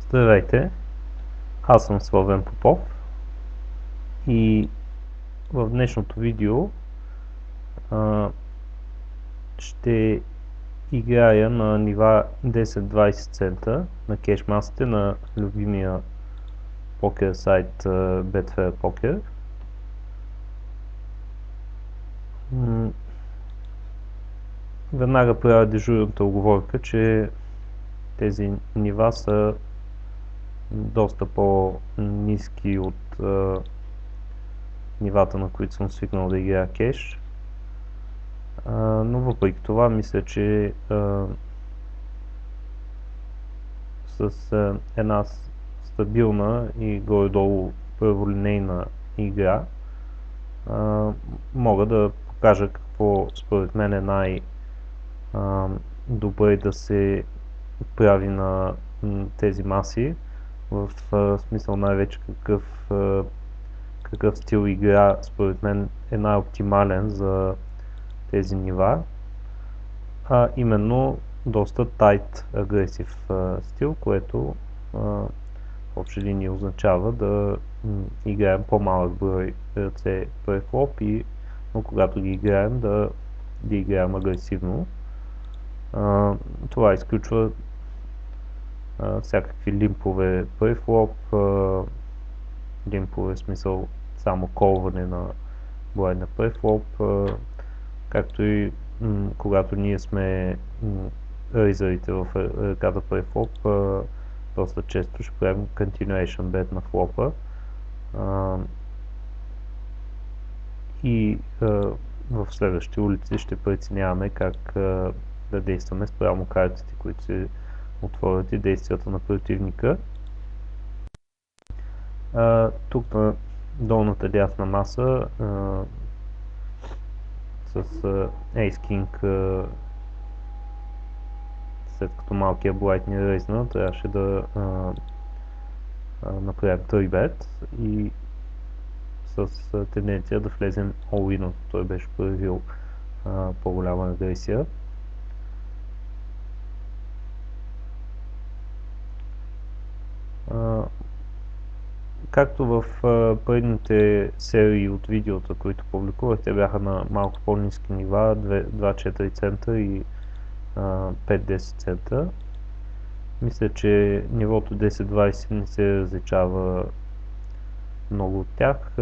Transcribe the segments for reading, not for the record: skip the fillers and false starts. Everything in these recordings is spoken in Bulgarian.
Здравейте, аз съм Славен Попов и в днешното видео ще играя на нива 10-20 цента на кеш масите на любимия покер сайт Betfair Poker. Веднага правя дежурната оговорка, че тези нива са доста по-ниски от нивата, на които съм свикнал да играя кеш. Но въпреки това мисля, че с една стабилна и горе-долу праволинейна игра мога да покажа какво според мен е най-добре да се прави на тези маси, в смисъл най-вече какъв стил игра според мен е най-оптимален за тези нива, а именно доста тайт агресив стил, което в общи линии означава да играем по-малък брой ръце префлоп, но когато ги играем да играем агресивно. Това изключва всякакви лимпове префлоп, лимпове в смисъл само колване на блайнда префлоп, както и когато ние сме рейзърите в ръката префлоп, доста често ще правим continuation bet на флопа и в следващите улици ще преценяваме как да действаме спрямо картите, които се отворят и действията на противника. Тук на долната дясна маса с Ace King, след като малкия блайт ни рейзна, трябваше да направим 3 bet и с тенденция да влезем all-in, той беше проявил по-голяма агресия. Както в предните серии от видеота, които публикувах, те бяха на малко по-ниски нива, 2-4 цента и 5-10 цента. Мисля, че нивото 10-20 не се различава много от тях.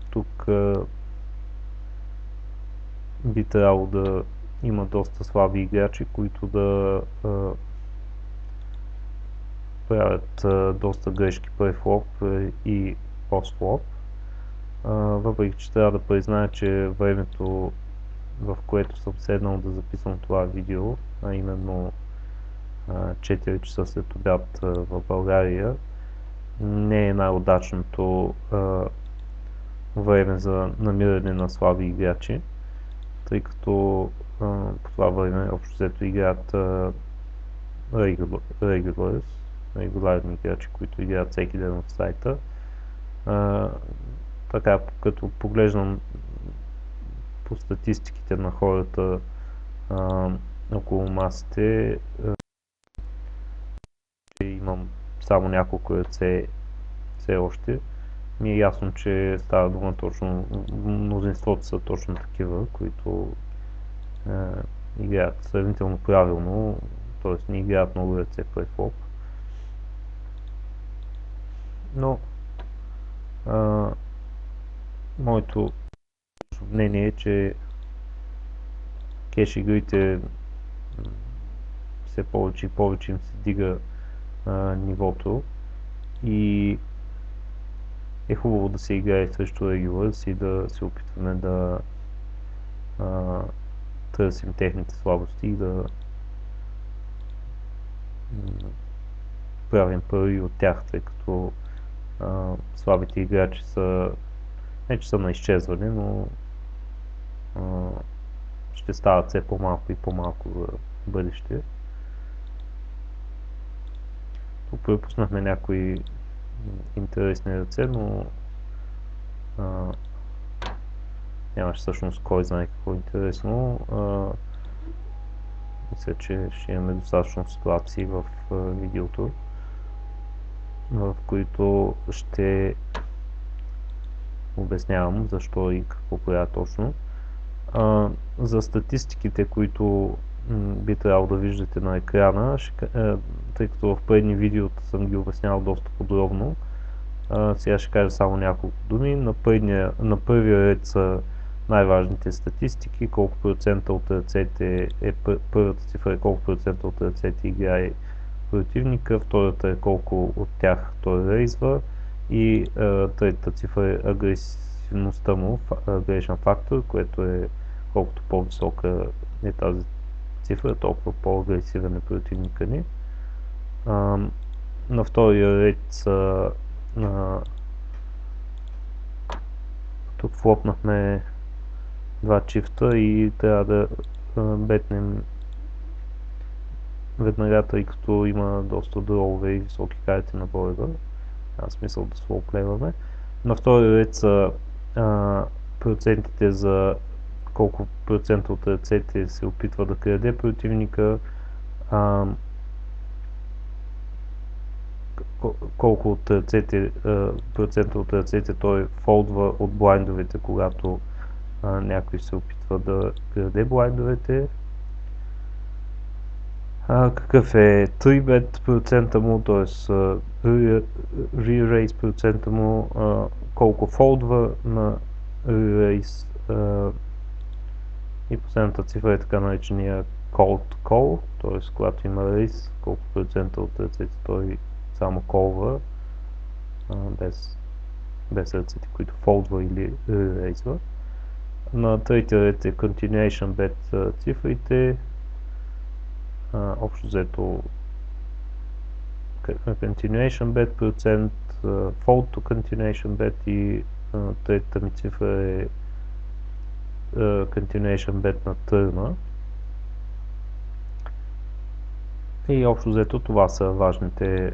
Тук би трябвало да има доста слаби играчи, които да правят доста грешки префлоп и постфлоп. Въпреки че трябва да призная, че времето, в което съм седнал да записвам това видео, а именно 4 часа след обяд в България, не е най-удачното време за намиране на слаби играчи, тъй като по това време общо взето играят регулярни играчи, които играят всеки ден от сайта. Така, като поглеждам по статистиките на хората около масите, имам само няколко ръце все още. Ми е ясно, че става дума точно, мнозинството са точно такива, които играят сравнително правилно, т.е. не играят много ръце префлоп. Но моето мнение е, че кеш игрите все повече и повече им се дига нивото и е хубаво да се играе срещу Regulars и да се опитваме да търсим техните слабости и да правим пари от тях, тъй като слабите играчи са не че са на изчезване, но ще стават все по-малко и по-малко в бъдеще. Тук пропуснахме някои интересни ръце, но нямаше всъщност кой знае какво интересно. Мисля, че ще имаме достатъчно ситуации в видеото. в които ще обяснявам защо и какво правя точно. За статистиките, които би трябвало да виждате на екрана, тъй като в предни видеота съм ги обяснявал доста подробно, сега ще кажа само няколко думи. На първия ред са най-важните статистики, колко процента от ръцете първата цифра е колко процента от ръцете играе противника, втората е колко от тях той рейзва и третата цифра е агресивността му, aggression factor, което е колкото по-висока е тази цифра, толкова по-агресивен е противника ни. На втория ред са тук флопнахме два чифта и трябва да бетнем веднага, тъй като има доста дрове и високи карти на борда. Няма смисъл да слоуплейваме. На втори ред са процентите за колко процента от ръцете се опитва да краде противника, колко от ръцете, процента от ръцете той фолдва от блайндовете, когато някой се опитва да краде блайндовете. Какъв е 3-bet процента му, т.е. re-raise процента му, колко фолдва на re-raise и последната цифра е така наречения cold call, т.е. когато има рейс, колко процента от ръцете той само колва, без ръцете, които фолдва или re-raise-ва. На третия ред е continuation bet цифрите. Общо взето continuation bet процент, fold to continuation bet и третата ми цифра е continuation bet на търна. И общо взето това са важните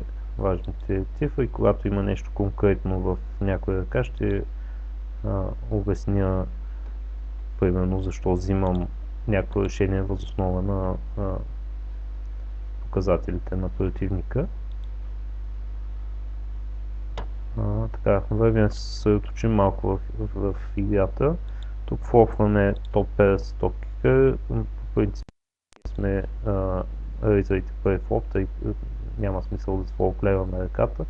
цифри. Когато има нещо конкретно в някоя ръка, ще обясня примерно защо взимам някакво решение въз основа на показателите на противника. Така, вървим се съсредоточим малко в играта. Тук флопваме топ пера с топ кикър. По принцип сме рейзерите първи флоп, тъй няма смисъл да флоплеваме ръката.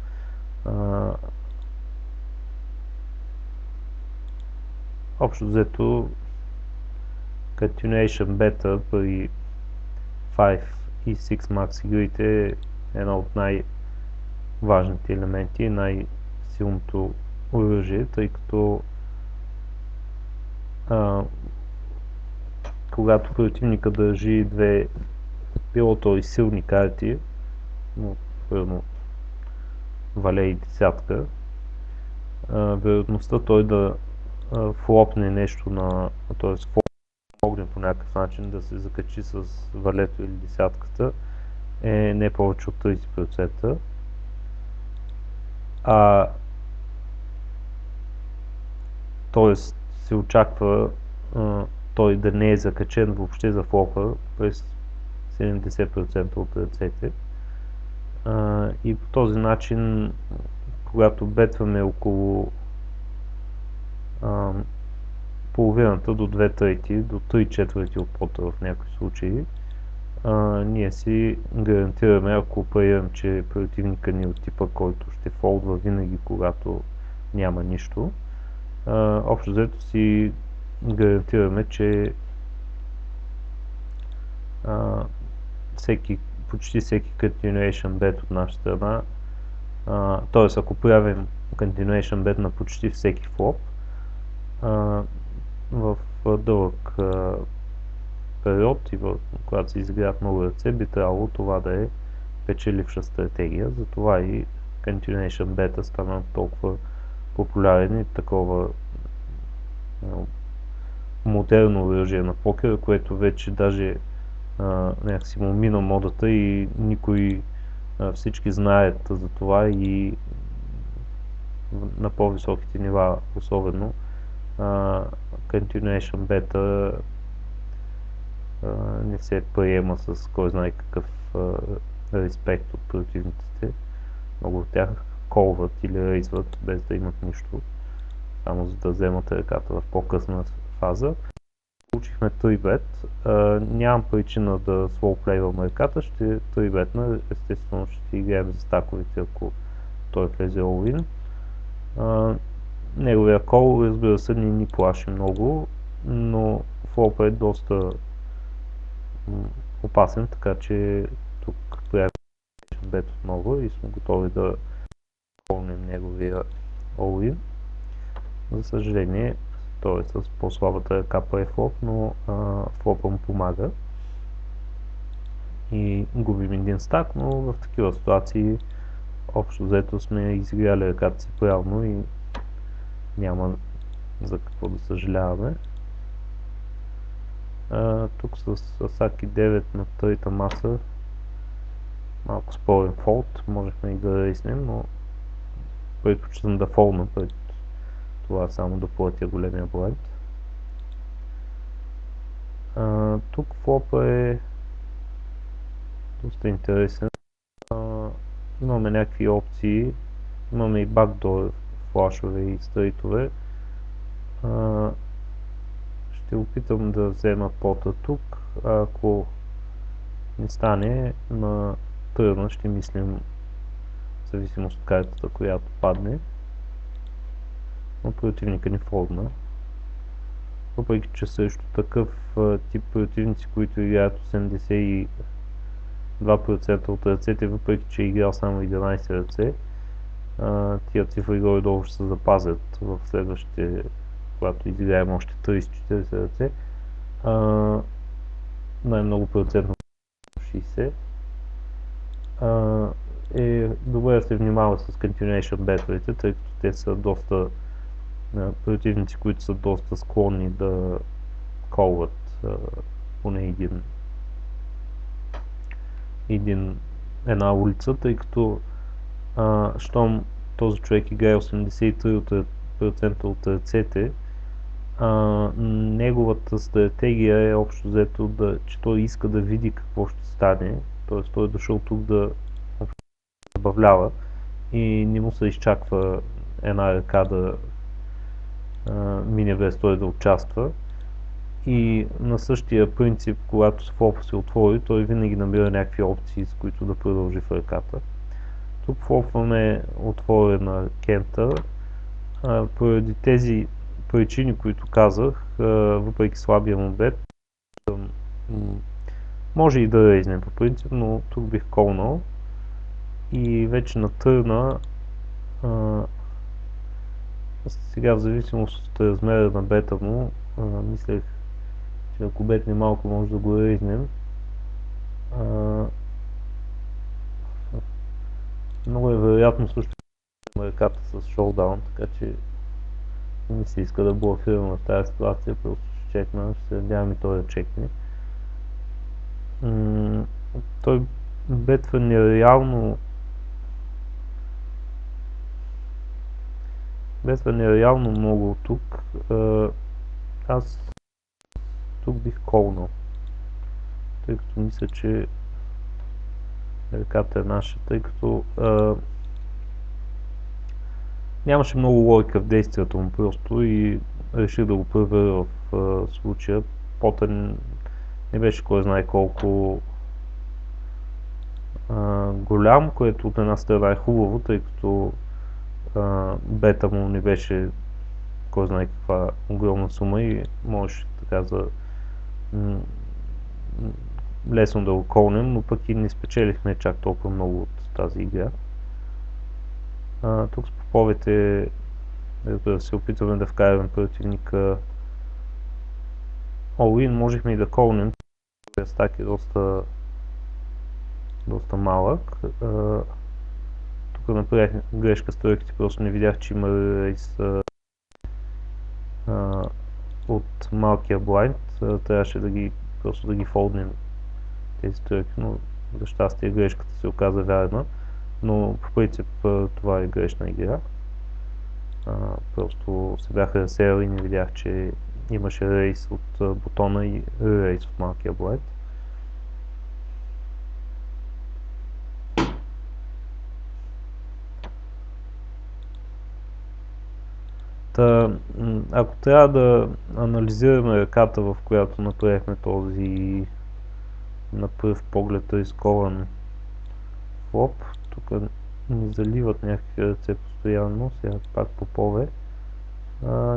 Общо взето continuation beta при 5 и 6 max игрите е едно от най-важните елементи, най-силното оръжие, тъй като когато противника държи две било и силни карти, но примерно вале и десятка, вероятността той да флопне нещо т.е. флопне по някакъв начин да се закачи с валето или десятката е не повече от 30%. Т.е. се очаква той да не е закачен въобще за флопа през 70% от ръцете. И по този начин, когато бетваме около половината до 2/3, до 3/4 от пота в някои случаи, ние си гарантираме, ако приемем, че противника ни е от типа, който ще фолдва винаги, когато няма нищо, общо взето си гарантираме, че почти всеки continuation bet от наша страна, т.е. ако правим continuation bet на почти всеки флоп, в дълъг период и когато се изиграят много ръце, би трябвало това да е печеливша стратегия. Затова и continuation bet стана толкова популярен и такова модерно оръжие на покера, което вече даже някакси му мина модата и всички знаят за това и на по-високите нива особено continuation beta не се приема с кой знае какъв респект от противниците. Много от тях колват или рейзват без да имат нищо, само за да вземат ръката в по-късна фаза. Получихме 3-bet, нямам причина да слоуплейвам ръката, ще 3-бетна, естествено ще играем за стаковете, ако той влезе all-in. Неговия кол, разбира се, не ни плаши много, но флопът е доста опасен, така че тук приятел бет отново и сме готови да изпълним неговия all-in. За съжаление, той е с по-слабата ръка префлоп, но флопа му помага и губим един стак, но в такива ситуации общо взето сме изиграли ръката си правилно и няма за какво да съжаляваме. Тук с Асаки 9 на трета маса малко спорен фолд, можехме и да рейснем, но предпочитам да фолдна пред това само да платя големия блайнд. Тук флопа е доста интересен. Имаме някакви опции, имаме и бакдор флашове и стрейтове. Ще опитам да взема пота тук, ако не стане на търна, ще мислим в зависимост от картата, която падне, но противника ни фолдна. Въпреки че също такъв тип противници, които играят 82% от ръцете, въпреки че е играл само 11 ръце, тия цифри горе-долу ще се запазят в следващите, когато изиграем още 30-40 ръце. Най-много процентно 60. Е добре да се внимава с continuation бетовете, тъй като те са доста противници, които са доста склонни да колват поне една улица, тъй като щом този човек играе 83% от ръцете, неговата стратегия е общо взето че той иска да види какво ще стане, т.е. той е дошъл тук да забавлява и не му се изчаква една ръка да мине без той да участва. И на същия принцип, когато флопа се отвори, той винаги намира някакви опции, с които да продължи в ръката. Тук флопваме отворена кента. Поради тези причини, които казах, въпреки слабия му бет, може и да рейзнем по принцип, но тук бих колнал. И вече на търна, сега в зависимост от размера на бета му, мислех, че ако бетне малко може да го рейзнем. Много е вероятно също на ръката с шоудаун, така че не ми се иска да блофирам в тази ситуация, просто ще чекна, ще се надявам и той да чекне. Той бетва нереално много тук. Аз тук бих колнал, тъй като мисля, че ръката е наша, тъй като нямаше много логика в действието му просто и реших да го проверя в случая. Пота не беше кой знае колко голям, което от една страна е хубаво, тъй като бета му не беше кой знае каква огромна сума и можеш така за лесно да го колнем, но пък и не спечелихме чак толкова много от тази игра. Тук с поповете да се опитваме да вкараме противника all-in, можехме и да колнем, стак е доста малък. Тук направих грешка с тройките, просто не видях, че има рейс от малкия блайнд, трябваше просто да ги фолднем тези тройки, но за щастие грешката се оказа вярна, но по принцип това е грешна игра. Просто се бях разсеял и не видях, че имаше рейс от бутона и рейс от малкия блайнд. Ако трябва да анализираме ръката, в която направихме този на пръв поглед рискован флоп, тук ни заливат някакви ръце постоянно, сега пак попове.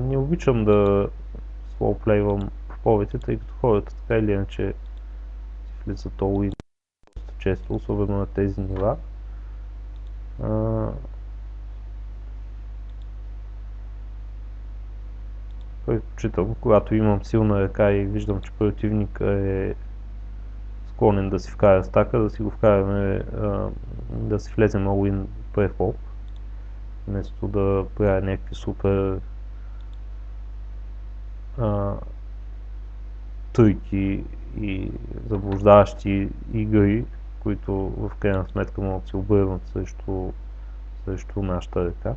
Не обичам да слоуплейвам поповете, тъй като хората така или иначе влизат all-in доста често, особено на тези нива. Предпочитам, когато имам силна ръка и виждам, че противник е склонен да си вкара стака, да си го вкараме, да си влезем all-in префлоп, вместо да правя някакви супер трики и заблуждаващи игри, които в крайна сметка могат да се обърнат срещу нашата ръка.